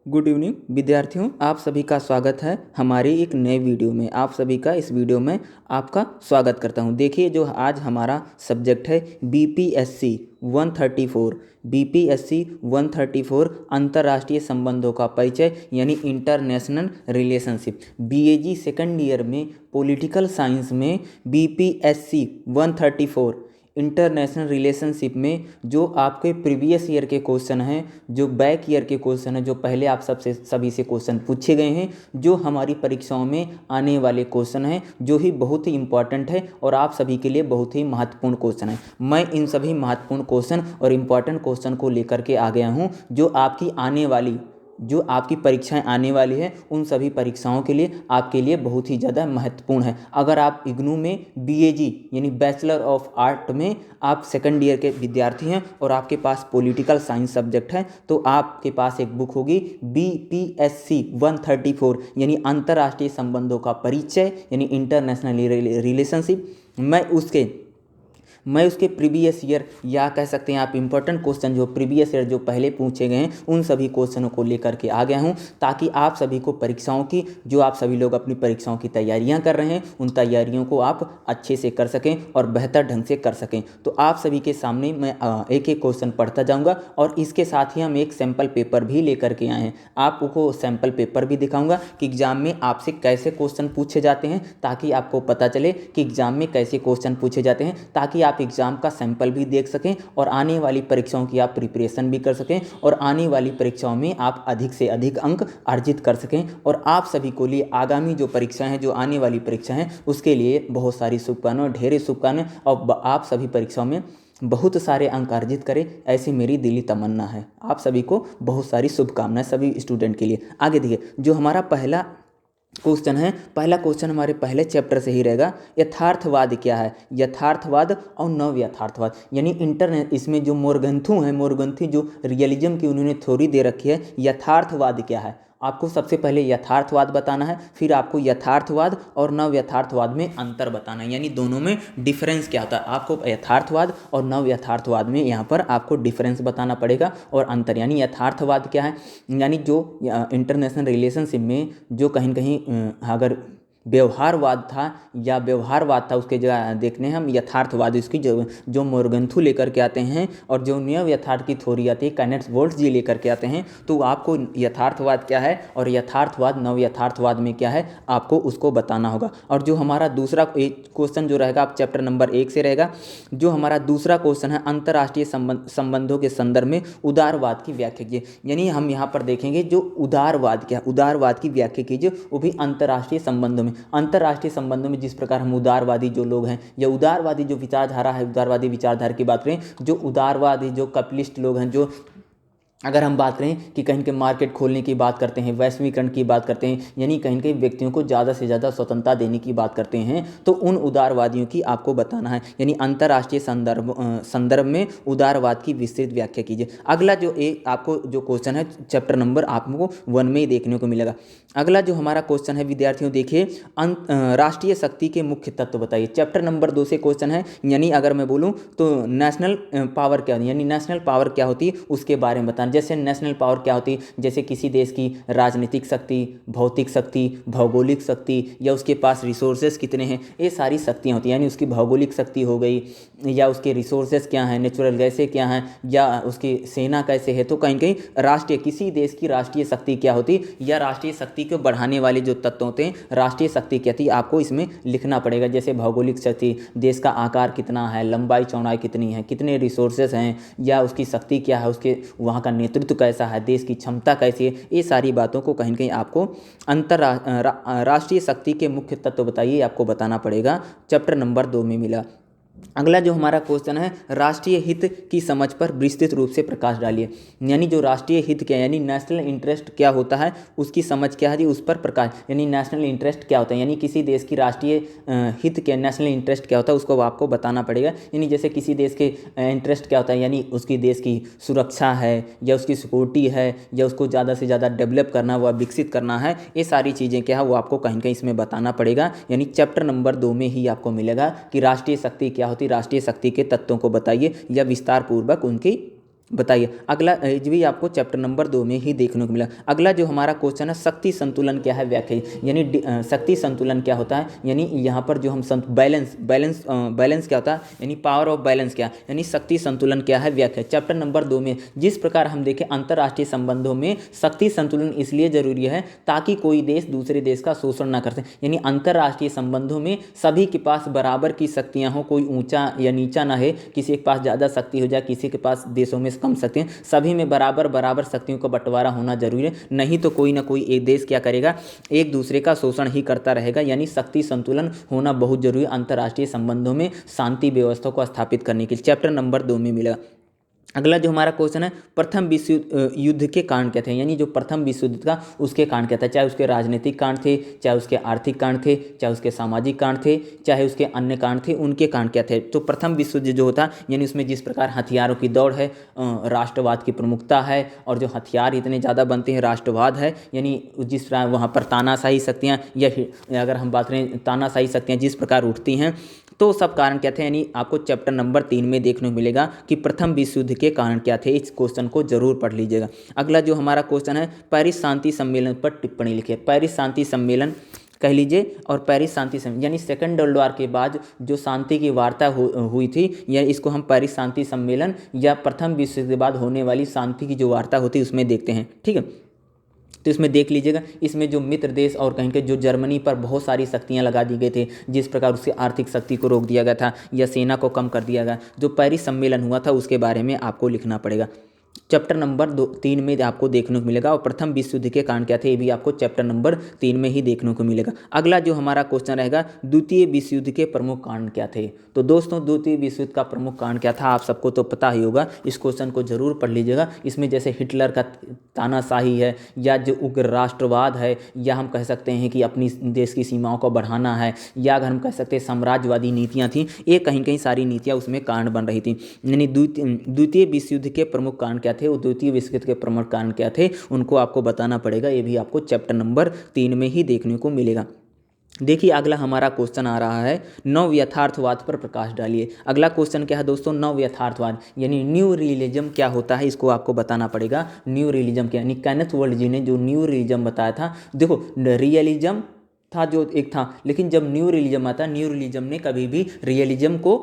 Good evening विद्यार्थियों, आप सभी का स्वागत है हमारी एक नए वीडियो में। आप सभी का इस वीडियो में आपका स्वागत करता हूं। देखिए, जो आज हमारा सब्जेक्ट है बीपीएससी 134 बीपीएससी 134 अंतर्राष्ट्रीय संबंधों का परिचय यानी इंटरनेशनल रिलेशनशिप। बीएजी सेकंड ईयर में पॉलिटिकल साइंस में बीपीएससी 134 इंटरनेशनल रिलेशनशिप में जो आपके प्रीवियस ईयर के क्वेश्चन हैं, जो बैक ईयर के क्वेश्चन हैं, जो पहले आप सभी से क्वेश्चन पूछे गए हैं, जो हमारी परीक्षाओं में आने वाले क्वेश्चन हैं, जो ही बहुत ही इंपॉर्टेंट है और आप सभी के लिए बहुत ही महत्वपूर्ण क्वेश्चन है। मैं इन सभी महत्वपूर्ण क्वेश्चन और इम्पॉर्टेंट क्वेश्चन को लेकर के आ गया हूँ, जो आपकी परीक्षाएं आने वाली है उन सभी परीक्षाओं के लिए आपके लिए बहुत ही ज़्यादा महत्वपूर्ण है। अगर आप इग्नू में बीएजी यानी बैचलर ऑफ आर्ट में आप सेकंड ईयर के विद्यार्थी हैं और आपके पास पॉलिटिकल साइंस सब्जेक्ट है, तो आपके पास एक बुक होगी बीपीएससी 134 यानी अंतर्राष्ट्रीय संबंधों का परिचय यानी इंटरनेशनल रिलेशनशिप। मैं उसके प्रीवियस ईयर या कह सकते हैं आप इम्पोर्टेंट क्वेश्चन जो प्रीवियस ईयर जो पहले पूछे गए हैं उन सभी क्वेश्चनों को लेकर के आ गया हूं, ताकि आप सभी को परीक्षाओं की जो आप सभी लोग अपनी परीक्षाओं की तैयारियां कर रहे हैं उन तैयारियों को आप अच्छे से कर सकें और बेहतर ढंग से कर सकें। तो आप सभी के सामने मैं एक एक क्वेश्चन पढ़ता जाऊँगा और इसके साथ ही हम एक सैम्पल पेपर भी लेकर के आए हैं। आपको सैम्पल पेपर भी दिखाऊँगा कि एग्जाम में आपसे कैसे क्वेश्चन पूछे जाते हैं, ताकि आपको पता चले कि एग्जाम में कैसे क्वेश्चन पूछे जाते हैं, ताकि आप एग्जाम का सैंपल भी देख सकें और आने वाली परीक्षाओं की आप प्रिपरेशन भी कर सकें और आने वाली परीक्षाओं में आप अधिक से अधिक अंक अर्जित कर सकें। और आप सभी को लिए आगामी जो परीक्षाएं हैं, जो आने वाली परीक्षाएं हैं, उसके लिए बहुत सारी शुभकामनाएं, ढेरे शुभकामनाएं और आप सभी परीक्षाओं में बहुत सारे अंक अर्जित करें, ऐसी मेरी दिली तमन्ना है। आप सभी को बहुत सारी शुभकामनाएं सभी स्टूडेंट के लिए। आगे देखिए, जो हमारा पहला क्वेश्चन हमारे पहले चैप्टर से ही रहेगा। यथार्थवाद क्या है? यथार्थवाद और नव यथार्थवाद यानी इंटरनेट। इसमें जो मोरगंथी जो रियलिज्म की उन्होंने थ्योरी दे रखी है, यथार्थवाद क्या है आपको सबसे पहले यथार्थवाद बताना है, फिर आपको यथार्थवाद और नव यथार्थवाद में अंतर बताना है, यानी दोनों में डिफरेंस क्या होता है। आपको यथार्थवाद और नव यथार्थवाद में यहाँ पर आपको डिफरेंस बताना पड़ेगा और अंतर। यानी यथार्थवाद क्या है, यानी जो इंटरनेशनल रिलेशनशिप में जो कहीं कहीं अगर व्यवहारवाद था उसके जगह देखने हम यथार्थवाद, इसकी जो मोरगंथु लेकर के आते हैं और जो नव यथार्थ की थ्योरी आती है कैनेथ वोल्ट्ज जी लेकर के आते हैं, तो आपको यथार्थवाद क्या है और यथार्थवाद नव यथार्थवाद में क्या है आपको उसको बताना होगा। और जो हमारा दूसरा क्वेश्चन जो रहेगा आप चैप्टर नंबर 1 से रहेगा। जो हमारा दूसरा क्वेश्चन है अंतर्राष्ट्रीय संबंधों के संदर्भ में उदारवाद की व्याख्या कीजिए। यानी हम यहाँ पर देखेंगे जो उदारवाद की व्याख्या कीजिए, वो भी अंतर्राष्ट्रीय संबंधों में जिस प्रकार हम उदारवादी जो लोग हैं या उदारवादी जो विचारधारा है, उदारवादी विचारधारा की बात करें, जो उदारवादी जो कैपिटलिस्ट लोग हैं, जो अगर हम बात करें कि कहीं के मार्केट खोलने की बात करते हैं, वैश्वीकरण की बात करते हैं, यानी कहीं कहीं व्यक्तियों को ज़्यादा से ज़्यादा स्वतंत्रता देने की बात करते हैं, तो उन उदारवादियों की आपको बताना है। यानी अंतर्राष्ट्रीय संदर्भ में उदारवाद की विस्तृत व्याख्या कीजिए। अगला जो आपको जो क्वेश्चन है चैप्टर नंबर आपको 1 में ही देखने को मिलेगा। अगला जो हमारा क्वेश्चन है विद्यार्थियों देखिए, राष्ट्रीय शक्ति के मुख्य तत्व बताइए। चैप्टर नंबर 2 से क्वेश्चन है, यानी अगर मैं बोलूँ तो नेशनल पावर क्या होती है, यानी नेशनल पावर क्या होती है उसके बारे में बताना। जैसे नेशनल पावर क्या होती है, जैसे किसी देश की राजनीतिक शक्ति, भौतिक शक्ति, भौगोलिक शक्ति, या उसके पास रिसोर्सेज कितने हैं, ये सारी शक्तियाँ होती हैं। यानी उसकी भौगोलिक शक्ति हो गई, या उसके रिसोर्सेज क्या हैं, नेचुरल गैसें क्या हैं, या उसकी सेना कैसे है। तो कहीं कहीं किसी देश की राष्ट्रीय शक्ति क्या होती, या राष्ट्रीय शक्ति को बढ़ाने वाले जो तत्व होते हैं, राष्ट्रीय शक्ति क्या थी, आपको इसमें लिखना पड़ेगा। जैसे भौगोलिक शक्ति, देश का आकार कितना है, लंबाई चौड़ाई कितनी है, कितने रिसोर्सेज हैं, या उसकी शक्ति क्या है, उसके वहाँ का नेतृत्व कैसा है, देश की क्षमता कैसी है, ये सारी बातों को कहीं कहीं आपको राष्ट्रीय शक्ति के मुख्य तत्व बताइए आपको बताना पड़ेगा। चैप्टर नंबर 2 में मिला। अगला जो हमारा क्वेश्चन है, राष्ट्रीय हित की समझ पर विस्तृत रूप से प्रकाश डालिए। यानी जो राष्ट्रीय हित क्या है, यानी नेशनल इंटरेस्ट क्या होता है, उसकी समझ क्या है, उस पर प्रकाश। यानी नेशनल इंटरेस्ट क्या होता है, यानी किसी देश की राष्ट्रीय हित क्या, नेशनल इंटरेस्ट क्या होता है, उसको आपको बताना पड़ेगा। यानी जैसे किसी देश के इंटरेस्ट क्या होता है, यानी उसकी देश की सुरक्षा है, या उसकी सिक्योरिटी है, या उसको ज़्यादा से ज़्यादा डेवलप करना, वह विकसित करना है, ये सारी चीज़ें क्या है वो आपको कहीं कहीं इसमें बताना पड़ेगा। यानी चैप्टर नंबर 2 में ही आपको मिलेगा कि राष्ट्रीय शक्ति क्या होती, राष्ट्रीय शक्ति के तत्वों को बताइए या विस्तार पूर्वक उनकी बताइए। अगला ये भी आपको चैप्टर नंबर 2 में ही देखने को मिला। अगला जो हमारा क्वेश्चन है, शक्ति संतुलन क्या है, व्याख्या, यानी शक्ति संतुलन क्या होता है, यानी यहाँ पर जो हम बैलेंस क्या होता है, यानी पावर ऑफ बैलेंस क्या है, यानी शक्ति संतुलन क्या है, व्याख्या। चैप्टर नंबर 2 में जिस प्रकार हम देखें अंतर्राष्ट्रीय संबंधों में शक्ति संतुलन इसलिए जरूरी है ताकि कोई देश दूसरे देश का शोषण ना कर सके, यानी अंतर्राष्ट्रीय संबंधों में सभी के पास बराबर की शक्तियाँ हो, कोई ऊंचा या नीचा ना है, किसी के पास ज़्यादा शक्ति हो जाए, किसी के पास देशों में कम सकते हैं, सभी में बराबर बराबर शक्तियों का बंटवारा होना जरूरी है, नहीं तो कोई ना कोई एक देश क्या करेगा, एक दूसरे का शोषण ही करता रहेगा। यानी शक्ति संतुलन होना बहुत जरूरी है अंतर्राष्ट्रीय संबंधों में शांति व्यवस्था को स्थापित करने के लिए, चैप्टर नंबर 2 में मिलेगा। अगला जो हमारा क्वेश्चन है, प्रथम विश्व युद्ध के कारण क्या थे, यानी जो प्रथम विश्व युद्ध का उसके कारण क्या था, चाहे उसके राजनीतिक कारण थे, चाहे उसके आर्थिक कारण थे, चाहे उसके सामाजिक कारण थे, चाहे उसके अन्य कारण थे, उनके कारण क्या थे। तो प्रथम विश्व युद्ध जो होता यानी उसमें जिस प्रकार हथियारों की दौड़ है, राष्ट्रवाद की प्रमुखता है, और जो हथियार इतने ज़्यादा बनते हैं राष्ट्रवाद है, यानी जिस प्रकार वहाँ पर तानाशाही शक्तियाँ, या अगर हम बात करें तानाशाही शक्तियाँ जिस प्रकार उठती हैं, तो सब कारण क्या थे, यानी आपको चैप्टर नंबर 3 में देखने को मिलेगा कि प्रथम विश्व युद्ध के कारण क्या थे। इस क्वेश्चन को जरूर पढ़ लीजिएगा। अगला जो हमारा क्वेश्चन है, पेरिस शांति सम्मेलन पर टिप्पणी लिखिए। पेरिस शांति सम्मेलन कह लीजिए, और पेरिस शांति सम्मेलन यानी सेकंड वर्ल्ड वॉर के बाद जो शांति की वार्ता हुई थी, या इसको हम पेरिस शांति सम्मेलन या प्रथम विश्व युद्ध के बाद होने वाली शांति की जो वार्ता होती है उसमें देखते हैं, ठीक है। तो इसमें देख लीजिएगा, इसमें जो मित्र देश और कहीं के जो जर्मनी पर बहुत सारी शक्तियां लगा दी गई थे, जिस प्रकार उसकी आर्थिक शक्ति को रोक दिया गया था या सेना को कम कर दिया गया, जो पेरिस सम्मेलन हुआ था उसके बारे में आपको लिखना पड़ेगा। चैप्टर नंबर 3 में आपको देखने को मिलेगा, और प्रथम विश्व युद्ध के कारण क्या थे ये भी आपको चैप्टर नंबर 3 में ही देखने को मिलेगा। अगला जो हमारा क्वेश्चन रहेगा, द्वितीय विश्व युद्ध के प्रमुख कारण क्या थे। तो दोस्तों द्वितीय विश्व युद्ध का प्रमुख कारण क्या था आप सबको तो पता ही होगा, इस क्वेश्चन को जरूर पढ़ लीजिएगा। इसमें जैसे हिटलर का तानाशाही है, या जो उग्र राष्ट्रवाद है, या हम कह सकते हैं कि अपनी देश की सीमाओं को बढ़ाना है, या अगर हम कह सकते हैं साम्राज्यवादी नीतियाँ थीं, ये कहीं कहीं सारी नीतियाँ उसमें कारण बन रही थी। यानी द्वितीय विश्व युद्ध के प्रमुख कारण क्या थे, वो द्वितीय विश्व युद्ध के प्रमुख कारण क्या थे उनको आपको बताना पड़ेगा। ये भी आपको चैप्टर नंबर 3 में ही देखने को मिलेगा। देखिए अगला हमारा क्वेश्चन आ रहा है, नव यथार्थवाद पर प्रकाश डालिए। अगला क्वेश्चन क्या है दोस्तों, नव यथार्थवाद यानी न्यू रियलिज्म क्या होता है, इसको आपको बताना पड़ेगा। न्यू रियलिज्म क्या, यानी केनेथ वर्ल्ड जी ने जो न्यू रियलिज्म बताया था। देखो रियलिज्म था जो एक था, लेकिन जब न्यू रियलिज्म आता, न्यू रियलिज्म ने कभी भी रियलिज्म को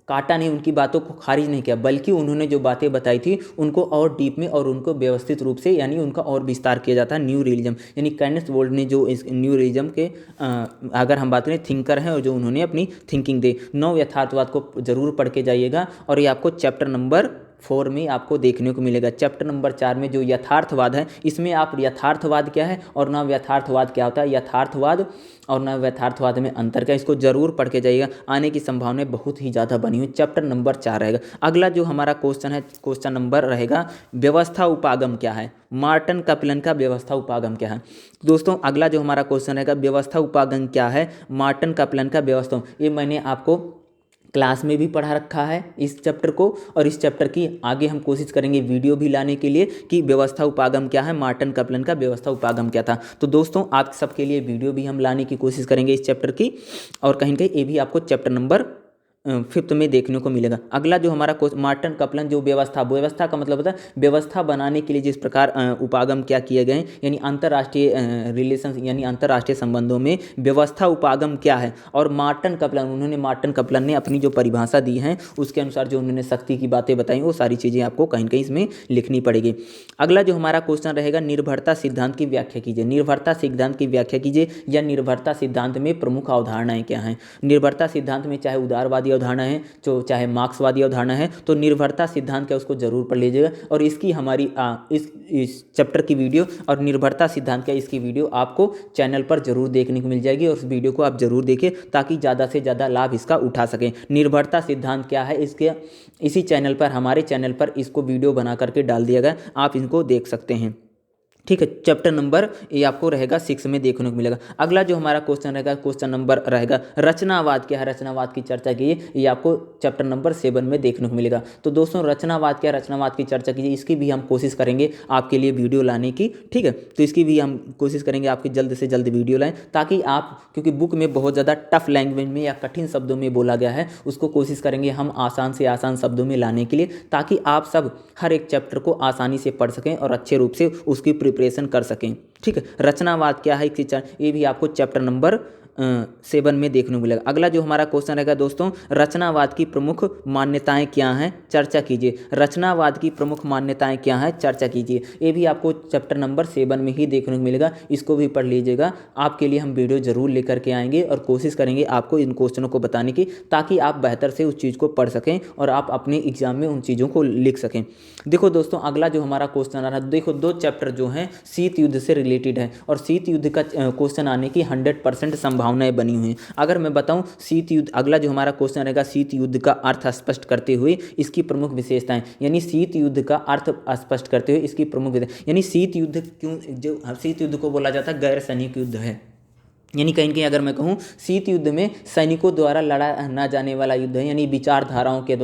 काटा नहीं, उनकी बातों को खारिज नहीं किया, बल्कि उन्होंने जो बातें बताई थी उनको और डीप में और उनको व्यवस्थित रूप से यानी उनका और विस्तार किया जाता है न्यू रियलिज्म। यानी केनेथ वोल्ट ने जो इस न्यू रियलिज्म के अगर हम बात करें थिंकर हैं, और जो उन्होंने अपनी थिंकिंग दी। नव यथार्थवाद को जरूर पढ़ के जाइएगा, और ये आपको चैप्टर नंबर 4 में आपको देखने को मिलेगा। चैप्टर नंबर 4 में जो यथार्थवाद है, इसमें आप यथार्थवाद क्या है और नव यथार्थवाद क्या होता है, यथार्थवाद और नव यथार्थवाद में अंतर क्या, इसको जरूर पढ़ के जाइएगा। आने की संभावनाएं बहुत ही ज़्यादा बनी हुई। चैप्टर नंबर 4 रहेगा। अगला जो हमारा क्वेश्चन है, क्वेश्चन नंबर रहेगा, व्यवस्था उपागम क्या है। मार्टिन कैप्लन का व्यवस्था उपागम क्या है। दोस्तों अगला जो हमारा क्वेश्चन रहेगा, व्यवस्था उपागम क्या है, मार्टिन कैप्लन का व्यवस्था, ये मैंने आपको क्लास में भी पढ़ा रखा है इस चैप्टर को, और इस चैप्टर की आगे हम कोशिश करेंगे वीडियो भी लाने के लिए कि व्यवस्था उपागम क्या है, मार्टिन कैप्लन का व्यवस्था उपागम क्या था। तो दोस्तों आप सबके लिए वीडियो भी हम लाने की कोशिश करेंगे इस चैप्टर की, और कहीं कहीं ये भी आपको चैप्टर नंबर 5 में देखने को मिलेगा। अगला जो हमारा मार्टिन कैप्लन जो व्यवस्था का मतलब होता है व्यवस्था बनाने के लिए जिस प्रकार उपागम क्या किए गए, यानी अंतर्राष्ट्रीय रिलेशन यानी अंतर्राष्ट्रीय संबंधों में व्यवस्था उपागम क्या है। और मार्टिन कैप्लन ने अपनी जो परिभाषा दी है उसके अनुसार जो उन्होंने शक्ति की बातें बताई, वो सारी चीज़ें आपको कहीं कहीं इसमें लिखनी पड़ेगी। अगला जो हमारा क्वेश्चन रहेगा, निर्भरता सिद्धांत की व्याख्या कीजिए। निर्भरता सिद्धांत की व्याख्या कीजिए, या निर्भरता सिद्धांत में प्रमुख अवधारणाएं क्या हैं। निर्भरता सिद्धांत में चाहे उदारवादी अवधारणा है, जो चाहे मार्क्सवादी अवधारणा है, तो निर्भरता सिद्धांत क्या उसको जरूर पढ़ लीजिएगा। और इसकी हमारी इस चैप्टर की वीडियो और निर्भरता सिद्धांत क्या इसकी वीडियो आपको चैनल पर जरूर देखने को मिल जाएगी, और उस वीडियो को आप जरूर देखें ताकि ज़्यादा से ज़्यादा लाभ इसका उठा सकें। निर्भरता सिद्धांत क्या है, इसके इसी चैनल पर, हमारे चैनल पर इसको वीडियो बना करके डाल दिया गया, आप इनको देख सकते हैं। ठीक है। चैप्टर नंबर ये आपको रहेगा 6 में देखने को मिलेगा। अगला जो हमारा क्वेश्चन रहेगा, क्वेश्चन नंबर रहेगा रचनावाद क्या है, रचनावाद की चर्चा कीजिए, ये आपको चैप्टर नंबर 7 में देखने को मिलेगा। तो दोस्तों रचनावाद क्या है, रचनावाद की चर्चा कीजिए, इसकी भी हम कोशिश करेंगे आपके लिए वीडियो लाने की। ठीक है, तो इसकी भी हम कोशिश करेंगे आपकी जल्द से जल्द वीडियो लाएं, ताकि आप, क्योंकि बुक में बहुत ज़्यादा टफ लैंग्वेज में या कठिन शब्दों में बोला गया है, उसको कोशिश करेंगे हम आसान से आसान शब्दों में लाने के लिए, ताकि आप सब हर एक चैप्टर को आसानी से पढ़ सकें और अच्छे रूप से उसकी प्रिपरेशन कर सकें। ठीक है, रचनावाद क्या है, ये भी आपको चैप्टर नंबर 7 में देखने को मिलेगा। अगला जो हमारा क्वेश्चन रहेगा दोस्तों, रचनावाद की प्रमुख मान्यताएं क्या हैं, चर्चा कीजिए। रचनावाद की प्रमुख मान्यताएं क्या हैं, चर्चा कीजिए, ये भी आपको चैप्टर नंबर 7 में ही देखने को मिलेगा। इसको भी पढ़ लीजिएगा, आपके लिए हम वीडियो जरूर लेकर के आएंगे और कोशिश करेंगे आपको इन क्वेश्चनों को बताने की, ताकि आप बेहतर से उस चीज़ को पढ़ सकें और आप अपने एग्जाम में उन चीज़ों को लिख सकें। देखो दोस्तों, अगला जो हमारा क्वेश्चन आ रहा है, देखो 2 चैप्टर जो हैं शीत युद्ध से रिलेटेड है, और शीत युद्ध का क्वेश्चन आने की 100% संभावनाएं बनी हुई हैं। अगर मैं बताऊं शीत युद्ध, अगला जो हमारा क्वेश्चन रहेगा, शीत युद्ध का अर्थ स्पष्ट करते हुए इसकी प्रमुख विशेषताएं, यानी शीत युद्ध का अर्थ स्पष्ट करते हुए इसकी प्रमुख विशेषताएं, यानी शीत युद्ध क्यों, जो शीत युद्ध को बोला जाता है गैर सैनिक युद्ध है, यानी कहीं कहीं अगर मैं कहूँ शीत युद्ध में सैनिकों द्वारा लड़ा ना जाने वाला युद्ध है, यानी विचारधाराओं के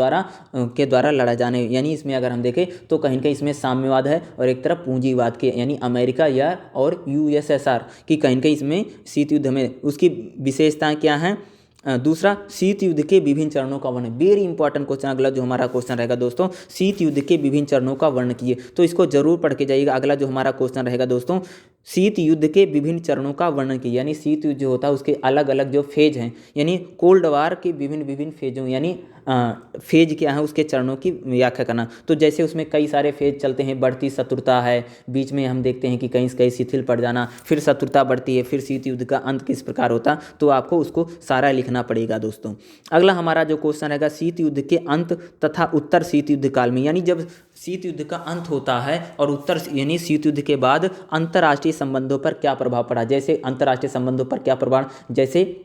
द्वारा लड़ा जाने, यानी इसमें अगर हम देखें तो कहीं कहीं इसमें साम्यवाद है और एक तरफ पूंजीवाद के, यानी अमेरिका या और यूएसएसआर की कहीं कहीं इसमें शीत युद्ध में उसकी विशेषताएं क्या हैं। दूसरा, शीत युद्ध के विभिन्न चरणों का वर्णन, वेरी इंपॉर्टेंट क्वेश्चन अगला जो हमारा क्वेश्चन रहेगा दोस्तों, शीत युद्ध के विभिन्न चरणों का वर्णन कीजिए, तो इसको जरूर पढ़ के जाइएगा। अगला जो हमारा क्वेश्चन रहेगा दोस्तों, शीत युद्ध के विभिन्न चरणों का वर्णन कीजिए, यानी शीत युद्ध जो होता है उसके अलग अलग जो फेज हैं, यानी कोल्ड वार के विभिन्न फेजों, यानी फेज क्या है उसके चरणों की व्याख्या करना। तो जैसे उसमें कई सारे फेज चलते हैं, बढ़ती शत्रुता है, बीच में हम देखते हैं कि कहीं कहीं शिथिल पड़ जाना, फिर शत्रुता बढ़ती है, फिर शीत युद्ध का अंत किस प्रकार होता, तो आपको उसको सारा लिखना पड़ेगा दोस्तों। अगला हमारा जो क्वेश्चन रहेगा, शीत युद्ध के अंत तथा उत्तर शीत युद्ध काल में, यानी जब शीत युद्ध का अंत होता है और उत्तर यानी शीत युद्ध के बाद अंतर्राष्ट्रीय संबंधों पर क्या प्रभाव पड़ा, जैसे अंतर्राष्ट्रीय संबंधों पर क्या प्रभाव, जैसे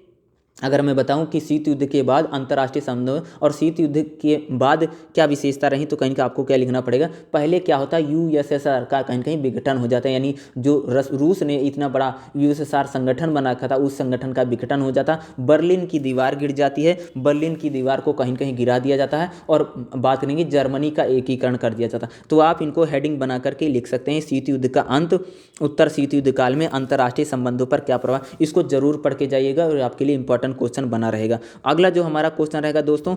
अगर मैं बताऊं कि शीत युद्ध के बाद अंतर्राष्ट्रीय संबंधों और शीत युद्ध के बाद क्या विशेषता रही, तो कहीं का आपको क्या लिखना पड़ेगा। पहले क्या होता है, यूएसएसआर का कहीं कहीं विघटन हो जाता है, यानी जो रूस ने इतना बड़ा यूएसएसआर संगठन बना रखा था, उस संगठन का विघटन हो जाता, बर्लिन की दीवार गिर जाती है, बर्लिन की दीवार को कहीं कहीं गिरा दिया जाता है, और बात करेंगे जर्मनी का एकीकरण कर दिया जाता। तो आप इनको हेडिंग बना करके लिख सकते हैं, शीत युद्ध का अंत, उत्तर शीत युद्ध काल में अंतर्राष्ट्रीय संबंधों पर क्या प्रभाव, इसको जरूर पढ़ के जाइएगा और आपके लिए इंपॉर्टेंट क्वेश्चन बना रहेगा। अगला जो हमारा क्वेश्चन रहेगा दोस्तों,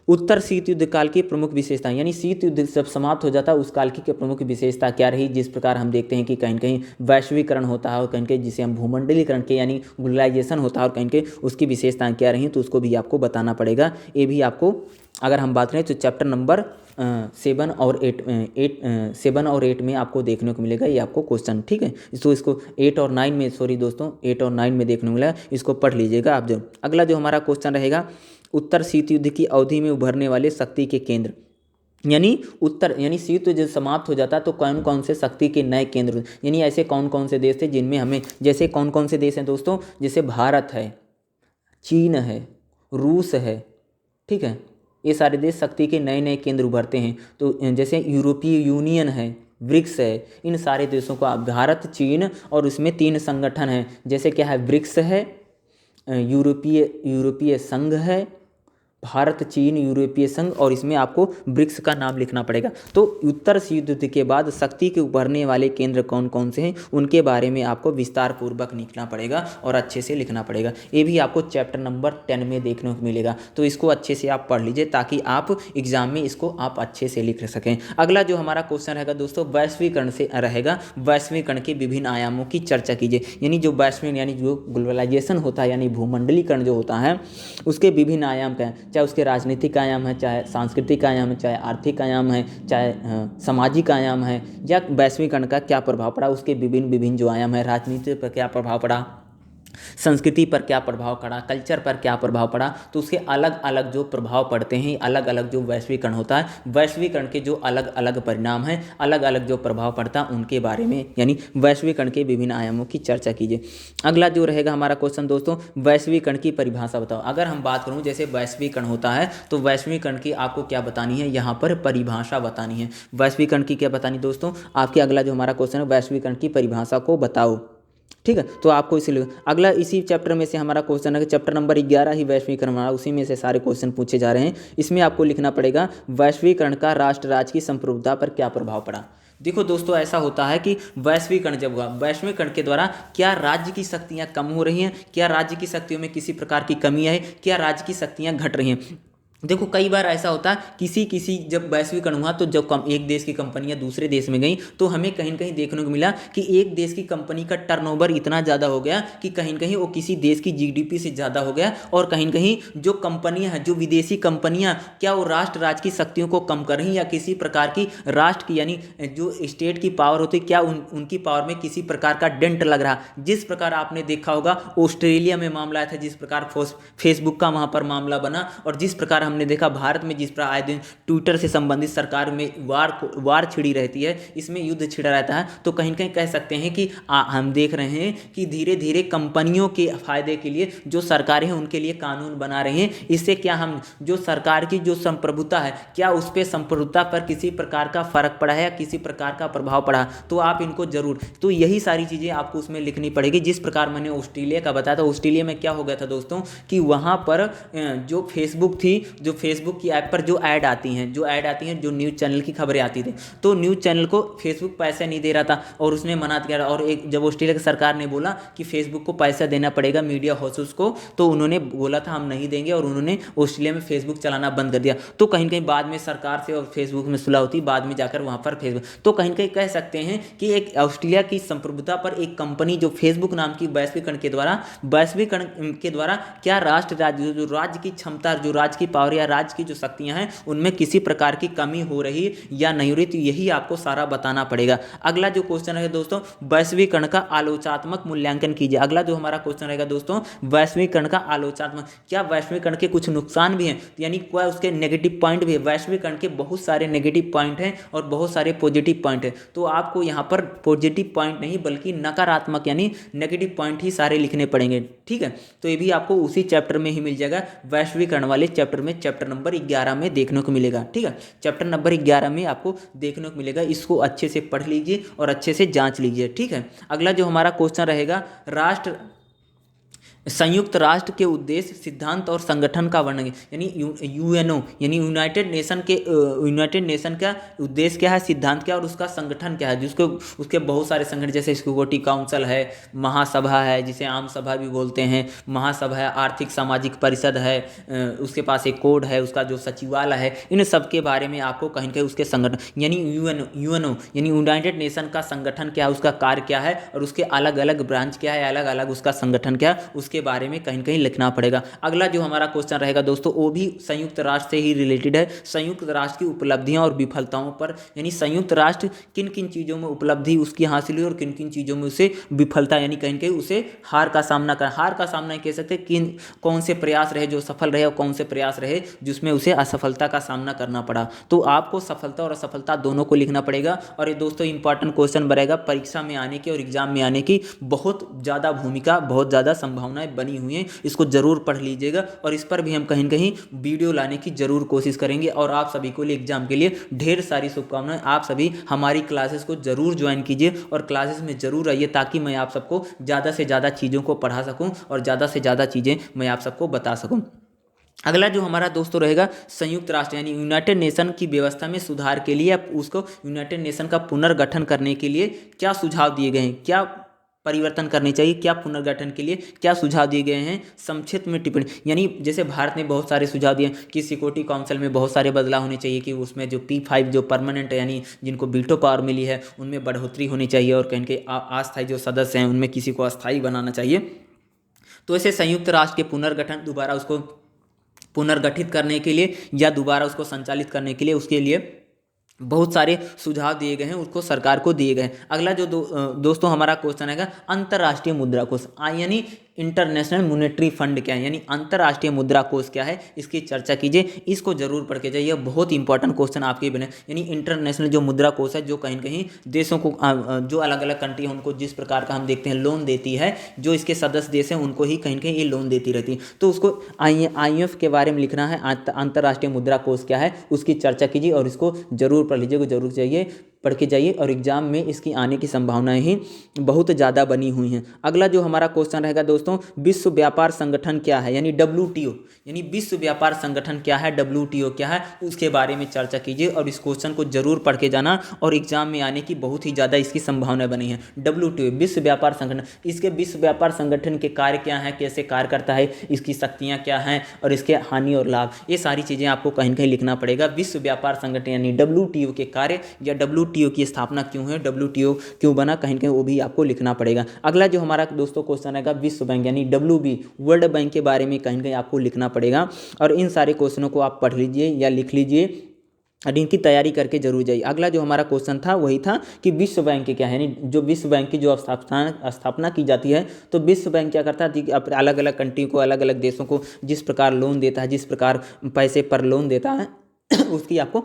उत्तर शीत युद्ध काल की प्रमुख विशेषताएं, यानी शीत युद्ध जब समाप्त हो जाता है उस काल की प्रमुख विशेषता क्या रही, जिस प्रकार हम देखते हैं कि कहीं कहीं वैश्वीकरण होता है और कहीं कहीं जिसे हम भूमंडलीकरण के यानी ग्लोबलाइजेशन होता है और कहीं कहीं उसकी विशेषताएं क्या रही, तो उसको भी आपको बताना पड़ेगा। ये भी आपको अगर हम बात करें तो चैप्टर नंबर 7 और 8 में आपको देखने को मिलेगा ये आपको क्वेश्चन। ठीक है, तो इसको 8 और 9 में, सॉरी दोस्तों 8 और 9 में देखने को मिलेगा, इसको पढ़ लीजिएगा आप। जो अगला जो हमारा क्वेश्चन रहेगा, उत्तर शीत युद्ध की अवधि में उभरने वाले शक्ति के केंद्र, यानी उत्तर यानी शीत युद्ध समाप्त हो जाता तो कौन कौन से शक्ति के नए केंद्र, यानी ऐसे कौन कौन से देश थे जिनमें हमें, जैसे कौन कौन से देश हैं दोस्तों, जैसे भारत है, चीन है, रूस है, ठीक है, ये सारे देश शक्ति के नए नए केंद्र उभरते हैं। तो जैसे यूरोपीय यूनियन है, ब्रिक्स है, इन सारे देशों का भारत, चीन और उसमें 3 संगठन हैं, जैसे क्या है, ब्रिक्स है, यूरोपीय संघ है, भारत, चीन, यूरोपीय संघ, और इसमें आपको ब्रिक्स का नाम लिखना पड़ेगा। तो उत्तर शीत युद्ध के बाद शक्ति के उभरने वाले केंद्र कौन कौन से हैं, उनके बारे में आपको विस्तार पूर्वक लिखना पड़ेगा और अच्छे से लिखना पड़ेगा। ये भी आपको चैप्टर नंबर 10 में देखने को मिलेगा, तो इसको अच्छे से आप पढ़ लीजिए ताकि आप एग्जाम में इसको आप अच्छे से लिख सकें। अगला जो हमारा क्वेश्चन रहेगा दोस्तों, वैश्वीकरण से रहेगा, वैश्वीकरण के विभिन्न आयामों की चर्चा कीजिए, यानी जो वैश्वीकरण यानी जो ग्लोबलाइजेशन होता है, यानी भूमंडलीकरण जो होता है, उसके विभिन्न आयाम क्या हैं, चाहे उसके राजनीतिक आयाम है, चाहे सांस्कृतिक आयाम है, चाहे आर्थिक आयाम है, चाहे सामाजिक आयाम है, या वैश्वीकरण का क्या प्रभाव पड़ा, उसके विभिन्न जो आयाम है, राजनीति पर क्या प्रभाव पड़ा, संस्कृति पर क्या प्रभाव पड़ा, कल्चर पर क्या प्रभाव पड़ा, तो उसके अलग अलग जो प्रभाव पड़ते हैं, अलग अलग जो वैश्वीकरण होता है, वैश्वीकरण के जो अलग अलग परिणाम हैं, अलग अलग जो प्रभाव पड़ता है उनके बारे में, यानी वैश्वीकरण के विभिन्न आयामों की चर्चा कीजिए। अगला जो रहेगा हमारा क्वेश्चन दोस्तों, वैश्वीकरण की परिभाषा बताओ। अगर हम बात करूँ जैसे वैश्वीकरण होता है तो वैश्वीकरण की आपको क्या बतानी है, यहाँ पर परिभाषा बतानी है। वैश्वीकरण की क्या बतानी दोस्तों, आपके अगला जो हमारा क्वेश्चन है, वैश्वीकरण की परिभाषा को बताओ। ठीक है, तो आपको इसीलिए अगला इसी चैप्टर में से हमारा क्वेश्चन है कि चैप्टर नंबर 11 ही वैश्वीकरण हमारा, उसी में से सारे क्वेश्चन पूछे जा रहे हैं। इसमें आपको लिखना पड़ेगा वैश्वीकरण का राष्ट्र राज्य की संप्रभुता पर क्या प्रभाव पड़ा। देखो दोस्तों, ऐसा होता है कि वैश्वीकरण जब हुआ, वैश्वीकरण के द्वारा क्या राज्य की शक्तियाँ कम हो रही हैं, क्या राज्य की शक्तियों में किसी प्रकार की कमी है, क्या राज्य की शक्तियाँ घट रही हैं। देखो कई बार ऐसा होता है किसी जब वैश्वीकरण हुआ तो जब एक देश की कंपनियां दूसरे देश में गई तो हमें कहीं न कहीं देखने को मिला कि एक देश की कंपनी का टर्नओवर इतना ज़्यादा हो गया कि कहीं न कहीं वो किसी देश की जीडीपी से ज़्यादा हो गया, और कहीं न कहीं जो कंपनियां हैं, जो विदेशी कंपनियां, क्या वो राष्ट्र राज्य की शक्तियों को कम कर रही या किसी प्रकार की राष्ट्र की यानी जो स्टेट की पावर होती है, क्या उनकी पावर में किसी प्रकार का डेंट लग रहा। जिस प्रकार आपने देखा होगा ऑस्ट्रेलिया में मामला आया था, जिस प्रकार फेसबुक का वहाँ पर मामला बना, और जिस प्रकार हमने देखा भारत में जिस प्रकार आए दिन ट्विटर से संबंधित सरकार में वार छिड़ी रहती है, इसमें युद्ध छिड़ा रहता है। तो कहीं कहीं कह सकते हैं कि हम देख रहे हैं कि धीरे धीरे कंपनियों के फायदे के लिए जो सरकारें हैं उनके लिए कानून बना रही हैं। इससे क्या हम जो सरकार की जो संप्रभुता है, क्या उस पर संप्रभुता पर किसी प्रकार का फर्क पड़ा है या किसी प्रकार का प्रभाव पड़ा, तो आप इनको जरूर, तो यही सारी चीज़ें आपको उसमें लिखनी पड़ेगी। जिस प्रकार मैंने ऑस्ट्रेलिया का बताया था, ऑस्ट्रेलिया में क्या हो गया था दोस्तों कि वहाँ पर जो फेसबुक थी, जो फेसबुक की ऐप पर जो ऐड आती हैं, जो न्यूज़ चैनल की खबरें आती थी, तो न्यूज़ चैनल को फेसबुक पैसे नहीं दे रहा था और उसने मना किया। और एक जब ऑस्ट्रेलिया की सरकार ने बोला कि फेसबुक को पैसा देना पड़ेगा मीडिया हाउसेस को, तो उन्होंने बोला था हम नहीं देंगे, और उन्होंने ऑस्ट्रेलिया में फेसबुक चलाना बंद कर दिया। तो कहीं कहीं बाद में सरकार से और फेसबुक में सुलह होती, बाद में जाकर वहाँ पर फेसबुक, तो कहीं कहीं कह सकते हैं कि एक ऑस्ट्रेलिया की संप्रभुता पर एक कंपनी जो फेसबुक नाम की वैश्वीकरण के द्वारा क्या राष्ट्र राज्य जो राज्य की क्षमता, जो राज्य की पावर या राज्य की जो शक्तियां हैं उनमें किसी प्रकार की कमी हो रही या नहीं हो रही, तो यही आपको सारा बताना पड़ेगा। अगला जो क्वेश्चन है दोस्तों, वैश्वीकरण का आलोचनात्मक मूल्यांकन कीजिए। अगला जो हमारा क्वेश्चन रहेगा दोस्तों, वैश्वीकरण का आलोचनात्मक, क्या वैश्वीकरण के कुछ नुकसान भी हैं, यानी क्या उसके नेगेटिव पॉइंट भी है। वैश्वीकरण के बहुत सारे नेगेटिव पॉइंट हैं और बहुत सारे पॉजिटिव पॉइंट हैं, तो आपको यहाँ पर पॉजिटिव पॉइंट नहीं बल्कि नकारात्मक यानी नेगेटिव पॉइंट ही सारे लिखने पड़ेंगे। ठीक है, तो ये भी आपको उसी चैप्टर में ही मिल जाएगा, वैश्वीकरण वाले चैप्टर में, चैप्टर नंबर 11 में देखने को मिलेगा। ठीक है, चैप्टर नंबर 11 में आपको देखने को मिलेगा, इसको अच्छे से पढ़ लीजिए और अच्छे से जांच लीजिए। ठीक है, अगला जो हमारा क्वेश्चन रहेगा, संयुक्त राष्ट्र के उद्देश्य, सिद्धांत और संगठन का वर्णन, यानी यूएनओ यानी यूनाइटेड नेशन का उद्देश्य क्या है, सिद्धांत क्या है और उसका संगठन क्या है, जिसको उसके बहुत सारे संगठन जैसे सिक्योरिटी काउंसिल है, महासभा है जिसे आम सभा भी बोलते हैं, महासभा है, आर्थिक सामाजिक परिषद है, उसके पास एक कोड है, उसका जो सचिवालय है, इन सब के बारे में आपको कहीं कहीं उसके संगठन यानी यूएनओ यानी यूनाइटेड नेशन का संगठन क्या है, उसका कार्य क्या है और उसके अलग अलग ब्रांच क्या है, अलग अलग उसका संगठन क्या है, उसके बारे में कहीं कहीं लिखना पड़ेगा। अगला जो हमारा क्वेश्चन रहेगा दोस्तों, वो भी संयुक्त राष्ट्र से ही रिलेटेड है, संयुक्त राष्ट्र की उपलब्धियां और विफलताओं पर, यानी संयुक्त राष्ट्र किन किन चीज़ों में उपलब्धि उसकी हासिल हुई और किन किन चीज़ों में उसे विफलता यानी कहीं कहीं उसे हार का सामना कह सकते किन कौन से प्रयास रहे जो सफल रहे और कौन से प्रयास रहे जिसमें उसे असफलता का सामना करना पड़ा। तो आपको सफलता और असफलता दोनों को लिखना पड़ेगा। और ये दोस्तों इंपॉर्टेंट क्वेश्चन बनेगा, परीक्षा में आने की और एग्जाम में आने की बहुत ज़्यादा भूमिका, बहुत ज़्यादा संभावनाएं बनी हुई हैं, इसको जरूर पढ़ लीजिएगा और इस पर भी हम कहीं कहीं वीडियो लाने की जरूर कोशिश करेंगे। और आप सभी को लिए एग्जाम के लिए ढेर सारी शुभकामनाएं। आप सभी हमारी क्लासेस को जरूर ज्वाइन कीजिए और क्लासेस में जरूर आइए ताकि मैं आप सबको ज़्यादा से ज़्यादा चीज़ों को पढ़ा सकूँ और ज़्यादा से ज़्यादा चीज़ें मैं आप सबको बता सकूँ। अगला जो हमारा दोस्तों रहेगा, संयुक्त राष्ट्र यानी यूनाइटेड नेशन की व्यवस्था में सुधार के लिए उसको यूनाइटेड नेशन का पुनर्गठन करने के लिए क्या सुझाव दिए गए हैं, क्या परिवर्तन करने चाहिए, क्या पुनर्गठन के लिए क्या सुझाव दिए गए हैं, संक्षिप्त में टिप्पणी। यानी जैसे भारत ने बहुत सारे सुझाव दिए कि सिक्योरिटी काउंसिल में बहुत सारे बदलाव होने चाहिए, कि उसमें जो P5 जो परमानेंट यानी जिनको वीटो पावर मिली है उनमें बढ़ोतरी होनी चाहिए और कहीं के अस्थायी जो सदस्य हैं उनमें किसी को अस्थायी बनाना चाहिए। तो ऐसे संयुक्त राष्ट्र के पुनर्गठन, दोबारा उसको पुनर्गठित करने के लिए या दोबारा उसको संचालित करने के लिए, उसके लिए बहुत सारे सुझाव दिए गए हैं, उसको सरकार को दिए गए हैं। अगला जो दोस्तों हमारा क्वेश्चन है अंतर्राष्ट्रीय मुद्रा कोष, यानी इंटरनेशनल मॉनेटरी फंड क्या है, यानी अंतर्राष्ट्रीय मुद्रा कोष क्या है, इसकी चर्चा कीजिए। इसको जरूर पढ़ के जाइए, बहुत इंपॉर्टेंट क्वेश्चन आपके बने। यानी इंटरनेशनल जो मुद्रा कोष है, जो कहीं कहीं देशों को जो अलग अलग कंट्री है उनको जिस प्रकार का हम देखते हैं लोन देती है, जो इसके सदस्य देश हैं उनको ही कहीं कहीं ये लोन देती रहती है। तो उसको IMF के बारे में लिखना है, अंतर्राष्ट्रीय मुद्रा कोष क्या है उसकी चर्चा कीजिए और इसको जरूर पढ़ लीजिएगा, जरूर चाहिए पढ़ के जाइए। और एग्जाम में इसकी आने की संभावनाएं ही बहुत ज़्यादा बनी हुई हैं। अगला जो हमारा क्वेश्चन रहेगा दोस्तों, विश्व व्यापार संगठन क्या है, यानी WTO, यानी विश्व व्यापार संगठन क्या है, WTO क्या है, उसके बारे में चर्चा कीजिए और इस क्वेश्चन को जरूर पढ़ के जाना और एग्जाम में आने की बहुत ही ज़्यादा इसकी संभावनाएं बनी है। WTO विश्व व्यापार संगठन, इसके विश्व व्यापार संगठन के कार्य क्या हैं, कैसे कार्य करता है, इसकी शक्तियाँ क्या हैं और इसके हानि और लाभ, ये सारी चीज़ें आपको कहीं ना कहीं लिखना पड़ेगा। विश्व व्यापार संगठन यानी WTO के कार्य या WTO की स्थापना क्यों है, WTO क्यों बना, कहीं कहीं वो भी आपको लिखना पड़ेगा। अगला जो हमारा दोस्तों क्वेश्चन आएगा विश्व बैंक यानी WB वर्ल्ड बैंक के बारे में कहीं कहीं आपको लिखना पड़ेगा और इन सारे क्वेश्चनों को आप पढ़ लीजिए या लिख लीजिए और इनकी तैयारी करके जरूर जाइए। अगला जो हमारा क्वेश्चन था वही था कि विश्व बैंक क्या है, यानी जो विश्व बैंक की जो स्थापना की जाती है, तो विश्व बैंक क्या करता है, अलग अलग कंट्री को, अलग अलग देशों को जिस प्रकार लोन देता है, जिस प्रकार पैसे पर लोन देता है उसकी आपको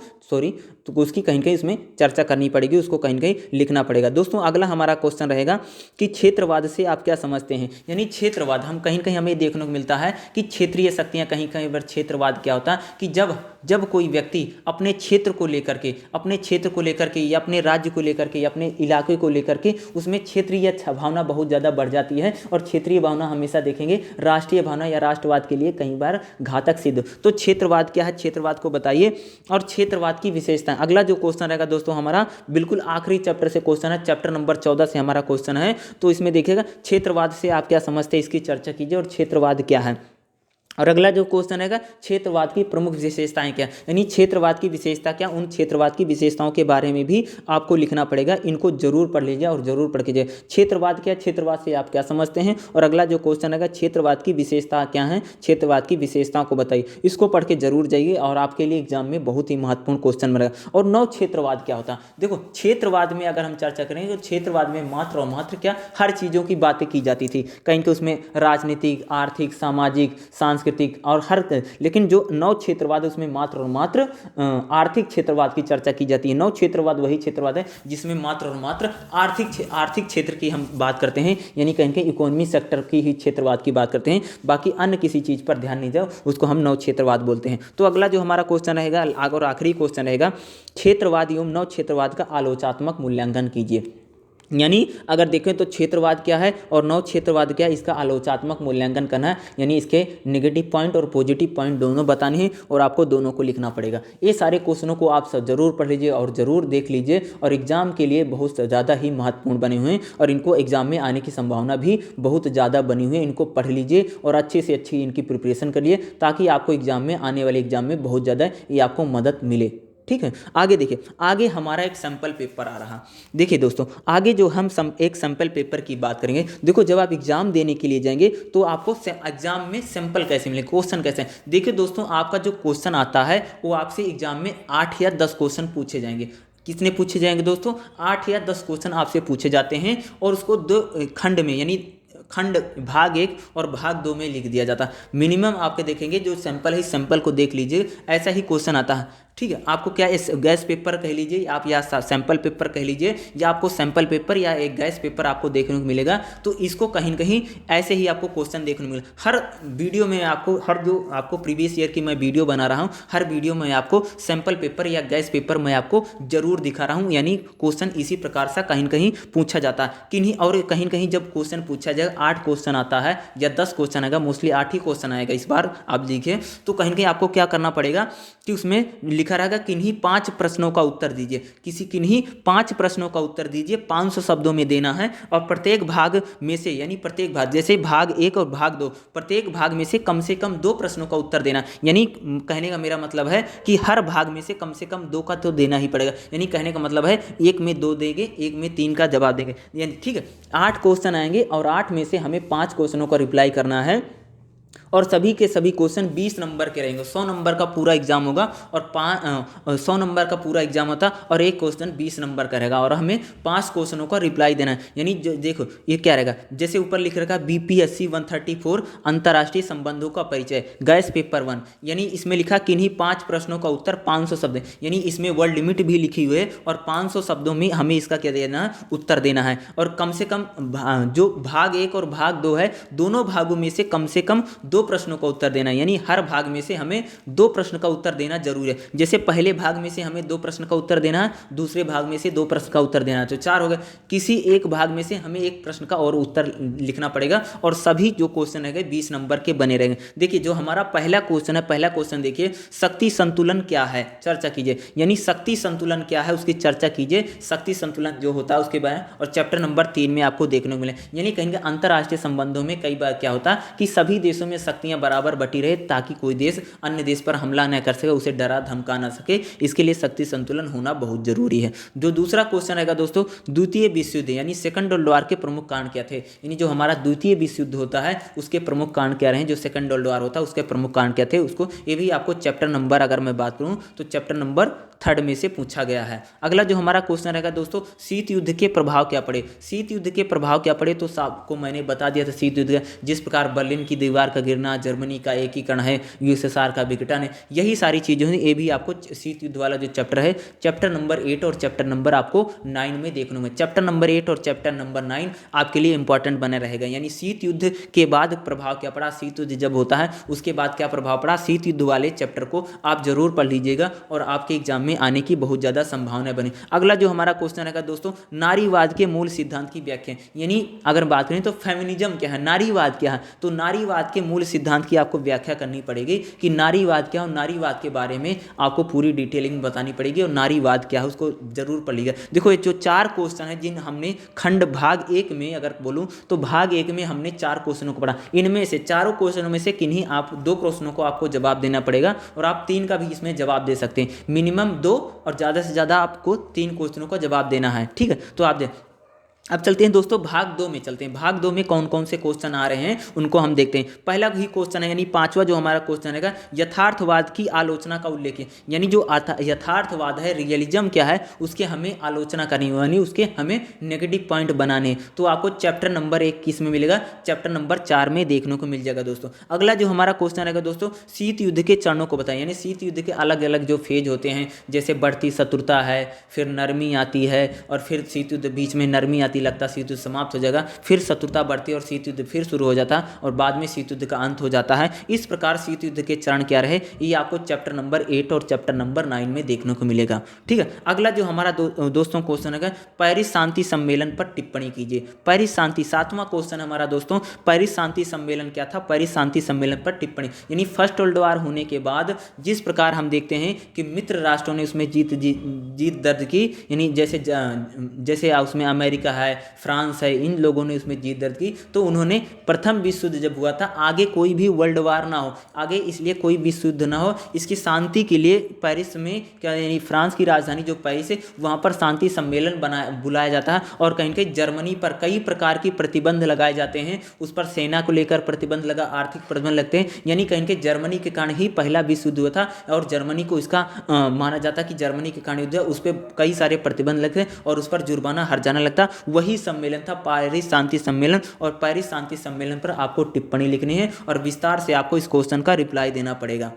तो उसकी कहीं कहीं इसमें चर्चा करनी पड़ेगी, उसको कहीं कहीं लिखना पड़ेगा। दोस्तों अगला हमारा क्वेश्चन रहेगा कि क्षेत्रवाद से आप क्या समझते हैं, यानी क्षेत्रवाद हम कहीं कहीं हमें देखने को मिलता है कि क्षेत्रीय शक्तियां, कहीं कहीं पर क्षेत्रवाद क्या होता है कि जब कोई व्यक्ति अपने क्षेत्र को लेकर के या अपने राज्य को लेकर के या अपने इलाके को लेकर के उसमें क्षेत्रीय भावना बहुत ज़्यादा बढ़ जाती है और क्षेत्रीय भावना हमेशा देखेंगे राष्ट्रीय भावना या राष्ट्रवाद के लिए कई बार घातक सिद्ध। तो क्षेत्रवाद क्या है, क्षेत्रवाद को बताइए और क्षेत्रवाद की विशेषता। अगला जो क्वेश्चन रहेगा दोस्तों हमारा बिल्कुल आखिरी चैप्टर से क्वेश्चन है, चैप्टर नंबर 14 से हमारा क्वेश्चन है। तो इसमें देखिएगा क्षेत्रवाद से आप क्या समझते हैं, इसकी चर्चा कीजिए और क्षेत्रवाद क्या है। और अगला जो क्वेश्चन रहेगा क्षेत्रवाद की प्रमुख विशेषताएं क्या, यानी क्षेत्रवाद की विशेषता क्या, उन क्षेत्रवाद की विशेषताओं के बारे में भी आपको लिखना पड़ेगा। इनको जरूर पढ़ लीजिए और जरूर पढ़ कीजिए। क्षेत्रवाद क्या, क्षेत्रवाद से आप क्या समझते हैं। और अगला जो क्वेश्चन रहेगा क्षेत्रवाद की विशेषता क्या है, क्षेत्रवाद की विशेषताओं को बताइए। इसको पढ़ के जरूर जाइए और आपके लिए एग्जाम में बहुत ही महत्वपूर्ण क्वेश्चन बनेगा। और नव क्षेत्रवाद क्या होता है, देखो क्षेत्रवाद में अगर हम चर्चा करेंगे तो क्षेत्रवाद में मात्र और मात्र क्या हर चीज़ों की बातें की जाती थी, कहीं कि उसमें राजनीतिक, आर्थिक, सामाजिक, सांस्कृतिक और हर, लेकिन जो नव क्षेत्रवाद है उसमें मात्र और मात्र आर्थिक क्षेत्रवाद की चर्चा की जाती है। नव क्षेत्रवाद वही क्षेत्रवाद है जिसमें मात्र और मात्र आर्थिक क्षेत्र की हम बात करते हैं, यानी कहीं कहीं इकोनॉमी सेक्टर की ही क्षेत्रवाद की बात करते हैं, बाकी अन्य किसी चीज पर ध्यान नहीं जाओ, उसको हम नव क्षेत्रवाद बोलते हैं। तो अगला जो हमारा क्वेश्चन रहेगा और आखिरी क्वेश्चन रहेगा क्षेत्रवाद एवं नव क्षेत्रवाद का आलोचात्मक मूल्यांकन कीजिए। यानी अगर देखें तो क्षेत्रवाद क्या है और नव क्षेत्रवाद क्या है, इसका आलोचात्मक मूल्यांकन करना है, यानी इसके नेगेटिव पॉइंट और पॉजिटिव पॉइंट दोनों बताने हैं और आपको दोनों को लिखना पड़ेगा। ये सारे क्वेश्चनों को आप सब जरूर पढ़ लीजिए और जरूर देख लीजिए और एग्जाम के लिए बहुत ज़्यादा ही महत्वपूर्ण बने हुए हैं और इनको एग्जाम में आने की संभावना भी बहुत ज़्यादा बनी हुई है। इनको पढ़ लीजिए और अच्छे से अच्छी इनकी प्रिपरेशन करिए ताकि आपको एग्जाम में, आने वाले एग्जाम में बहुत ज़्यादा ये आपको मदद मिले। ठीक है, आगे देखिए, आगे हमारा एक सैंपल पेपर आ रहा। देखिए दोस्तों आगे जो हम एक सैंपल पेपर की बात करेंगे। देखो जब आप एग्जाम देने के लिए जाएंगे तो आपको एग्जाम में सैंपल कैसे मिले, क्वेश्चन कैसे। देखिए दोस्तों आपका जो क्वेश्चन आता है वो आपसे एग्जाम में 8 या 10 क्वेश्चन पूछे जाएंगे। कितने पूछे जाएंगे दोस्तों, 8 या 10 क्वेश्चन आपसे पूछे जाते हैं और उसको 2 खंड में, यानी खंड भाग 1 और भाग 2 में लिख दिया जाता है। मिनिमम आपके देखेंगे जो सैंपल है, सैंपल को देख लीजिए, ऐसा ही क्वेश्चन आता है। ठीक है, आपको क्या इस गैस पेपर कह लीजिए आप या सैंपल पेपर कह लीजिए, या आपको सैंपल पेपर या एक गैस पेपर आपको देखने को मिलेगा। तो इसको कहीं कहीं ऐसे ही आपको क्वेश्चन देखने को मिलेगा। हर वीडियो में आपको, हर जो आपको प्रीवियस ईयर की मैं वीडियो बना रहा हूँ, हर वीडियो में आपको सैंपल पेपर या गैस पेपर मैं आपको जरूर दिखा रहा हूँ, यानी क्वेश्चन इसी प्रकार से कहीं कहीं पूछा जाता है। किन्हीं और कहीं कहीं जब क्वेश्चन पूछा जाएगा, 8 क्वेश्चन आता है या 10 क्वेश्चन आएगा, मोस्टली 8 ही क्वेश्चन आएगा इस बार आप देखिए, तो कहीं कहीं आपको क्या करना पड़ेगा कि उसमें लिखा रहेगा किन्हीं 5 प्रश्नों का उत्तर दीजिए, किन्हीं 5 प्रश्नों का उत्तर दीजिए, 500 शब्दों में देना है और प्रत्येक भाग में से, यानी प्रत्येक भाग, जैसे भाग 1 और भाग 2, प्रत्येक भाग में से कम 2 प्रश्नों का उत्तर देना। यानी कहने का मेरा मतलब है कि हर भाग में से कम 2 का तो देना ही पड़ेगा, यानी कहने का मतलब है 1 में 2 देंगे, 1 में 3 का जवाब देंगे, यानी ठीक है 8 क्वेश्चन आएंगे और 8 में से हमें 5 क्वेश्चनों का रिप्लाई करना है और सभी के सभी क्वेश्चन 20 नंबर के रहेंगे। 100 नंबर का पूरा एग्जाम होगा और 100 नंबर का पूरा एग्जाम होता और एक क्वेश्चन 20 नंबर का रहेगा और हमें 5 क्वेश्चनों का रिप्लाई देना है। यानी जो देखो ये क्या रहेगा, जैसे ऊपर लिख रखा BPSC 134 अंतर्राष्ट्रीय संबंधों का परिचय गैस पेपर 1, यानी इसमें लिखा किन्हीं 5 प्रश्नों का उत्तर 500 शब्द, यानी इसमें वर्ड लिमिट भी लिखी हुई है और 500 शब्दों में हमें इसका क्या देना है, उत्तर देना है। और कम से कम जो भाग 1 और भाग 2 है, दोनों भागों में से कम 2 प्रश्नों का उत्तर देना है। यानी हर भाग में से हमें 2 प्रश्न का उत्तर देना जरूरी है। जैसे पहले भाग में से हमें 2 प्रश्न का उत्तर देना है, दूसरे भाग में से 2 प्रश्न का उत्तर देना है, तो 4 हो गए। किसी एक भाग में से हमें 1 प्रश्न का और उत्तर लिखना पड़ेगा और सभी जो क्वेश्चन है 20 नंबर के बने रहेंगे। देखिए जो हमारा पहला क्वेश्चन है, पहला क्वेश्चन देखिए, शक्ति संतुलन क्या है, चर्चा कीजिए। यानी शक्ति संतुलन क्या है उसकी चर्चा कीजिए, शक्ति संतुलन जो होता है उसके बारे में। और चैप्टर नंबर 3 में आपको देखने को मिले, यानी कहेंगे अंतर्राष्ट्रीय संबंधों में कई बार क्या होता है कि सभी देशों में शक्तियां बराबर बटी रहे ताकि कोई देश अन्य देश पर हमला न कर सके, उसे डरा धमका ना सके, इसके लिए शक्ति संतुलन होना बहुत जरूरी है। जो दूसरा क्वेश्चन रहेगा दोस्तों, द्वितीय विश्व युद्ध यानी सेकंड वर्ल्ड वॉर के प्रमुख कारण क्या थे। यानी जो हमारा द्वितीय विश्व युद्ध होता है उसके प्रमुख कारण क्या रहे, जो सेकंड वर्ल्ड वॉर होता है उसके प्रमुख कारण क्या थे, उसको ये भी आपको चैप्टर नंबर अगर मैं बात करूं तो चैप्टर नंबर 3 में से पूछा गया है। अगला जो हमारा क्वेश्चन रहेगा दोस्तों, शीत युद्ध के प्रभाव क्या पड़े। शीत युद्ध के प्रभाव क्या पड़े, तो आपको मैंने बता दिया था शीत युद्ध जिस प्रकार बर्लिन की दीवार का गिरना, जर्मनी का एकीकरण है, यूएसएसआर का विघटन है, यही सारी चीजें हैं। ये भी आपको शीत युद्ध वाला जो चैप्टर है, चैप्टर नंबर 8 और चैप्टर नंबर आपको 9 में देखने में। चैप्टर नंबर 8 और चैप्टर नंबर 9 आपके लिए इंपॉर्टेंट बने रहेगा। यानी शीत युद्ध के बाद प्रभाव क्या पड़ा, शीत युद्ध जब होता है उसके बाद क्या प्रभाव पड़ा, शीत युद्ध वाले चैप्टर को आप जरूर पढ़ लीजिएगा और आपके एग्जाम में आने की बहुत ज्यादा संभावना बनी। अगला जो हमारा क्वेश्चन रहेगा दोस्तों, नारीवाद के मूल सिद्धांत की व्याख्या। यानी अगर बात करें तो फेमिनिज्म क्या है, नारीवाद क्या है, तो नारीवाद के मूल सिद्धांत की आपको व्याख्या करनी पड़ेगी कि नारीवाद क्या है, और नारीवाद के बारे में आपको पूरी डिटेलिंग बतानी पड़ेगी और नारीवाद क्या है उसको जरूर पढ़ लीजिएगा। देखो ये जो 4 क्वेश्चन है जिन हमने खंड भाग 1 में अगर बोलूं तो भाग 1 में हमने 4 क्वेश्चनों को पढ़ा, इनमें से चारों क्वेश्चनों में से किन्हीं आप 2 क्वेश्चनों को आपको जवाब देना पड़ेगा और आप 3 का भी इसमें जवाब दे सकते हैं। मिनिमम 2 और ज़्यादा से ज़्यादा आपको 3 क्वेश्चनों का जवाब देना है, ठीक है। तो आप दे अब चलते हैं दोस्तों भाग 2 में चलते हैं। भाग 2 में कौन कौन से क्वेश्चन आ रहे हैं उनको हम देखते हैं। पहला ही क्वेश्चन है यानी 5वां जो हमारा क्वेश्चन है, यथार्थवाद की आलोचना का उल्लेख है। यानी जो यथार्थवाद है, रियलिज्म क्या है, उसके हमें आलोचना करनी है, यानी उसके हमें नेगेटिव पॉइंट बनाने। तो आपको चैप्टर नंबर 1 किस में मिलेगा, चैप्टर नंबर 4 में देखने को मिल जाएगा दोस्तों। अगला जो हमारा क्वेश्चन रहेगा दोस्तों, शीत युद्ध के चरणों को बताएं। यानी शीत युद्ध के अलग अलग जो फेज होते हैं, जैसे बढ़ती शत्रुता है, फिर नरमी आती है और फिर शीत युद्ध बीच में नरमी आती, लगता शीत युद्ध समाप्त हो जाएगा, फिर शत्रुता बढ़ती और शीत युद्ध फिर शुरू हो जाता और बाद में शीत युद्ध का अंत हो जाता है। इस प्रकार शीत युद्ध के चरण क्या रहे ये आपको चैप्टर नंबर 8 और चैप्टर नंबर 9 में देखने को मिलेगा, ठीक है। अगला जो हमारा दोस्तों क्वेश्चन है, पेरिस शांति सम्मेलन पर टिप्पणी कीजिए। पेरिस शांति 7वां क्वेश्चन हमारा दोस्तों, पेरिस शांति सम्मेलन क्या था, पेरिस शांति सम्मेलन पर टिप्पणी। यानी फर्स्ट वर्ल्ड वॉर होने के बाद जिस प्रकार हम देखते हैं कि मित्र राष्ट्रों ने उसमें जीत दर्ज की, यानी जैसे उसमें अमेरिका है, फ्रांस है, इन लोगों ने उसमें जीत दर्ज की, तो उन्होंने प्रथम विश्व युद्ध जब हुआ था, आगे कोई भी वर्ल्ड वार ना हो, आगे इसलिए कोई विश्व युद्ध ना हो, इसकी शांति के लिए पेरिस में क्या, यानी फ्रांस की राजधानी जो पेरिस है वहाँ पर शांति सम्मेलन बुलाया जाता है और कहीं कहीं जर्मनी पर कई प्रकार की प्रतिबंध लगाए जाते हैं। उस पर सेना को लेकर प्रतिबंध लगा, आर्थिक प्रतिबंध लगते हैं, यानी कहीं कहीं जर्मनी के कारण ही पहला विश्व युद्ध हुआ था और जर्मनी को इसका माना जाता कि जर्मनी के कारण युद्ध है, उस पर कई सारे प्रतिबंध लगते और उस पर जुर्माना हर्जाना लगता। वही सम्मेलन था पेरिस शांति सम्मेलन और पेरिस शांति सम्मेलन पर आपको टिप्पणी लिखनी है और विस्तार से आपको इस क्वेश्चन का रिप्लाई देना पड़ेगा।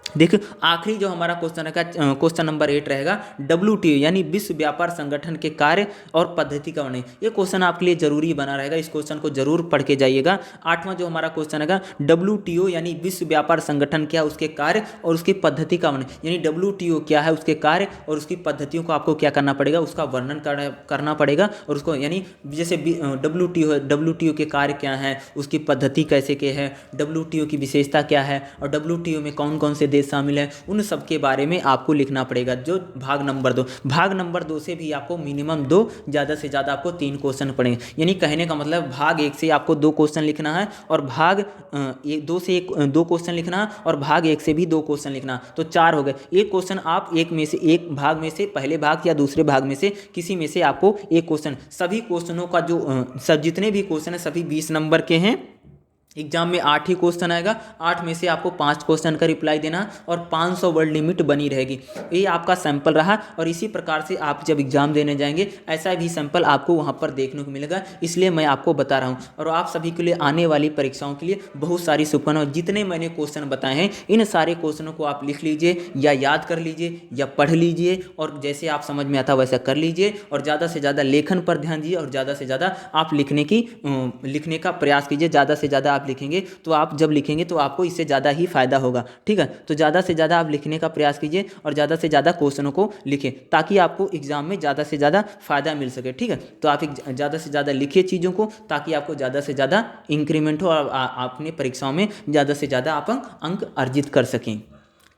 देखिए आखिरी जो हमारा क्वेश्चन है, क्वेश्चन नंबर 8 रहेगा, WTO यानी विश्व व्यापार संगठन के कार्य और पद्धति का वर्णन। ये क्वेश्चन आपके लिए जरूरी बना रहेगा, इस क्वेश्चन को जरूर पढ़ के जाइएगा। 8वां जो हमारा क्वेश्चन है, WTO यानी विश्व व्यापार संगठन क्या, उसके कार्य और उसकी पद्धति का वर्णन। यानी WTO क्या है, उसके कार्य और उसकी पद्धतियों को आपको क्या करना पड़ेगा, उसका वर्णन करना पड़ेगा और उसको यानी जैसे WTO के कार्य क्या है, उसकी पद्धति कैसे के है, WTO की विशेषता क्या है और WTO में कौन कौन से देश शामिल है, उन सब के बारे में आपको लिखना पड़ेगा। जो भाग नंबर 2 से भी आपको मिनिमम 2 ज़्यादा से ज़्यादा आपको 3 क्वेश्चन पड़ेंगे। यानी कहने का मतलब भाग 1 से आपको 2 क्वेश्चन लिखना है और भाग 2 से 2 क्वेश्चन लिखना है और भाग 1 से भी 2 क्वेश्चन लिखना, तो 4 हो गए। एक क्वेश्चन आप एक भाग में से, पहले भाग या दूसरे भाग में से किसी में से आपको एक क्वेश्चन, सभी क्वेश्चनों का जो जितने भी क्वेश्चन है सभी 20 नंबर के हैं एग्जाम में 8 ही क्वेश्चन आएगा, 8 में से आपको 5 क्वेश्चन का रिप्लाई देना और 500 वर्ड लिमिट बनी रहेगी। ये आपका सैंपल रहा और इसी प्रकार से आप जब एग्जाम देने जाएंगे ऐसा भी सैंपल आपको वहाँ पर देखने को मिलेगा, इसलिए मैं आपको बता रहा हूँ। और आप सभी के लिए आने वाली परीक्षाओं के लिए बहुत सारी शुभकामनाएं। जितने मैंने क्वेश्चन बताए हैं इन सारे क्वेश्चनों को आप लिख लीजिए या याद कर लीजिए या पढ़ लीजिए और जैसे आप समझ में आता वैसा कर लीजिए और ज़्यादा से ज़्यादा लेखन पर ध्यान दीजिए और ज़्यादा से ज़्यादा आप लिखने का प्रयास कीजिए। ज़्यादा से ज़्यादा आप लिखेंगे तो आप जब लिखेंगे तो आपको इससे ज़्यादा ही फायदा होगा, ठीक है। तो ज़्यादा से ज़्यादा आप लिखने का प्रयास कीजिए और ज़्यादा से ज़्यादा क्वेश्चनों को लिखें ताकि आपको एग्जाम में ज़्यादा से ज़्यादा फायदा मिल सके, ठीक है। तो आप ज़्यादा से ज़्यादा लिखिए चीज़ों को ताकि आपको ज़्यादा से ज़्यादा इंक्रीमेंट हो और अपने परीक्षाओं में ज़्यादा से ज़्यादा आप अंक अर्जित कर सकें,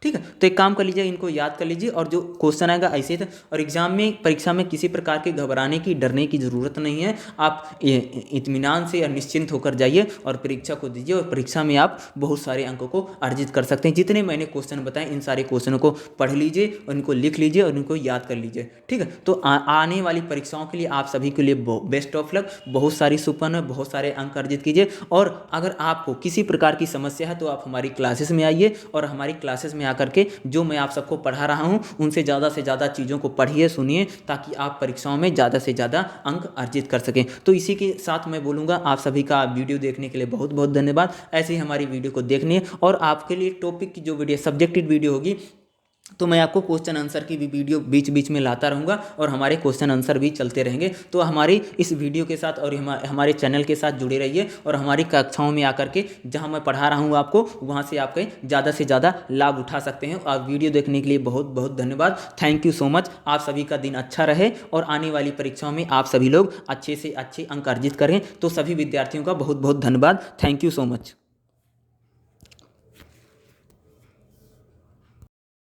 ठीक है। तो एक काम कर लीजिए, इनको याद कर लीजिए और जो क्वेश्चन आएगा ऐसे थे। और एग्जाम में परीक्षा में किसी प्रकार के घबराने की डरने की ज़रूरत नहीं है। आप इत्मीनान से और निश्चिंत होकर जाइए और परीक्षा को दीजिए और परीक्षा में आप बहुत सारे अंकों को अर्जित कर सकते हैं। जितने मैंने क्वेश्चन बताए इन सारे क्वेश्चनों को पढ़ लीजिए और इनको लिख लीजिए और इनको याद कर लीजिए, ठीक है। तो आने वाली परीक्षाओं के लिए आप सभी के लिए बेस्ट ऑफ लक, बहुत सारी शुभकामनाएं, बहुत सारे अंक अर्जित कीजिए। और अगर आपको किसी प्रकार की समस्या है तो आप हमारी क्लासेस में आइए और हमारी क्लासेस में करके जो मैं आप सबको पढ़ा रहा हूं उनसे ज़्यादा से ज़्यादा चीज़ों को पढ़िए, सुनिए ताकि आप परीक्षाओं में ज़्यादा से ज़्यादा अंक अर्जित कर सकें। तो इसी के साथ मैं बोलूँगा आप सभी का वीडियो देखने के लिए बहुत बहुत धन्यवाद। ऐसे ही हमारी वीडियो को देखने और आपके लिए टॉपिक की जो वीडियो सब्जेक्टिव वीडियो होगी तो मैं आपको क्वेश्चन आंसर की भी वीडियो बीच बीच में लाता रहूँगा और हमारे क्वेश्चन आंसर भी चलते रहेंगे। तो हमारी इस वीडियो के साथ और हमारे चैनल के साथ जुड़े रहिए और हमारी कक्षाओं में आकर के जहां मैं पढ़ा रहा हूँ आपको वहां से आपके ज़्यादा से ज़्यादा लाभ उठा सकते हैं। और वीडियो देखने के लिए बहुत बहुत धन्यवाद। Thank you so much. आप सभी का दिन अच्छा रहे और आने वाली परीक्षाओं में आप सभी लोग अच्छे से अच्छे अंक अर्जित करें। तो सभी विद्यार्थियों का बहुत बहुत धन्यवाद। Thank you so much.